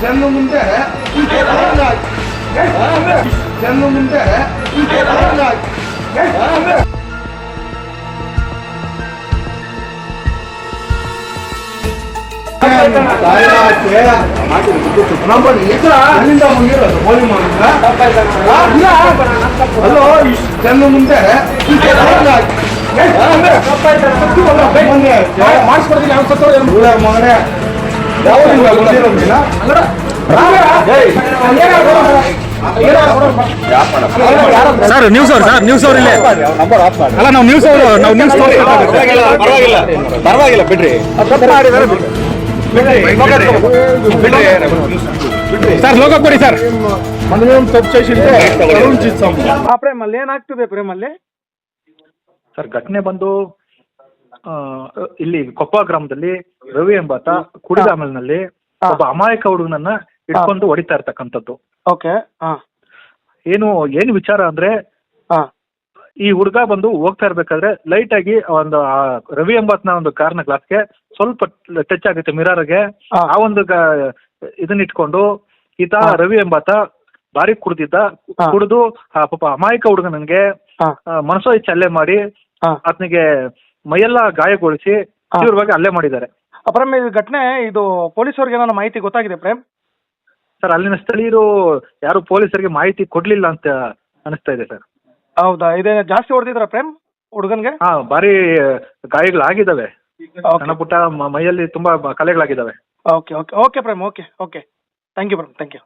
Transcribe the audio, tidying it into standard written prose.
ಜನ್ನು ಮುಂದೆ ಜನ್ನು ಮುಂದೆ ಜನ್ನು ಮುಂದೆ ಮಾಡಿಸ್ಕೊಡ್ತೀನಿ ಸರ್ ನ್ಯೂಸ್ ಅವ್ರು ಸರ್ ನ್ಯೂಸ್ ಅವ್ರು ಇಲ್ಲೇ ಅಲ್ಲ ನಾವು ನ್ಯೂಸ್ ಅವರು ನಾವು ನ್ಯೂಸ್ ಪರವಾಗಿಲ್ಲ ಬಿಡ್ರಿ ಸರ್ ಲೋಕ ಕೊಡಿ ಸರ್ మనం తప్పు చేసింటే ಆ ಪ್ರೇಮಲ್ಲಿ ಏನಾಗ್ತದೆ ಪ್ರೇಮಲ್ಲಿ? ಸರ್ ಘಟನೆ ಬಂದು ಇಲ್ಲಿ ಕೊಪ್ಪ ಗ್ರಾಮದಲ್ಲಿ ರವಿ ಎಂಬಾತ ಕುಡಿದ ಆಮೇಲಿನಲ್ಲಿ ಒಬ್ಬ ಅಮಾಯಕ ಹುಡುಗನನ್ನ ಇಟ್ಕೊಂಡು ಹೊಡಿತಾ ಇರ್ತಕ್ಕಂಥದ್ದು. ಓಕೆ. ಏನು ವಿಚಾರ ಅಂದ್ರೆ ಈ ಹುಡುಗ ಬಂದು ಹೋಗ್ತಾ ಇರ್ಬೇಕಾದ್ರೆ ಲೈಟ್ ಆಗಿ ಒಂದು ರವಿ ಎಂಬಾತ್ನ ಒಂದು ಕಾರ್ನ ಗ್ಲಾಸ್ಗೆ ಸ್ವಲ್ಪ ಟಚ್ ಆಗುತ್ತೆ ಮಿರರ್ಗೆ. ಆ ಒಂದು ಇದನ್ನ ಇಟ್ಕೊಂಡು ಈತ ರವಿ ಎಂಬಾತ ಬಾರಿ ಕುಡಿದು ಪಾಪ ಅಮಾಯಕ ಹುಡುಗನಿಗೆ ಮನಸೋ ಇಚ್ಛೆ ಹಲ್ಲೆ ಮಾಡಿ ಆತನಿಗೆ ಮೈಯೆಲ್ಲ ಗಾಯಗೊಳಿಸಿ ತೀವ್ರವಾಗಿ ಹಲ್ಲೆ ಮಾಡಿದ್ದಾರೆ. ಪ್ರೇಮ್ ಇದು ಘಟನೆ ಇದು ಪೊಲೀಸರಿಗೆ ಏನಾದ್ರು ಮಾಹಿತಿ ಗೊತ್ತಾಗಿದೆ ಪ್ರೇಮ್? ಸರ್ ಅಲ್ಲಿನ ಸ್ಥಳೀಯರು ಯಾರು ಪೊಲೀಸರಿಗೆ ಮಾಹಿತಿ ಕೊಡ್ಲಿಲ್ಲ ಅಂತ ಅನಿಸ್ತಾ ಇದೆ ಸರ್. ಹೌದಾ? ಇದೇ ಜಾಸ್ತಿ ಹೊಡೆದಿದ್ರ ಪ್ರೇಮ್ ಹುಡುಗನ್ಗೆ? ಭಾರಿ ಗಾಯಗಳಾಗಿದ್ದಾವೆ, ಸಣ್ಣ ಪುಟ್ಟ ಮೈಯಲ್ಲಿ ತುಂಬಾ ಕಲೆಗಳಾಗಿದ್ದಾವೆ. Okay okay okay Prem, okay okay, thank you Prem, thank you.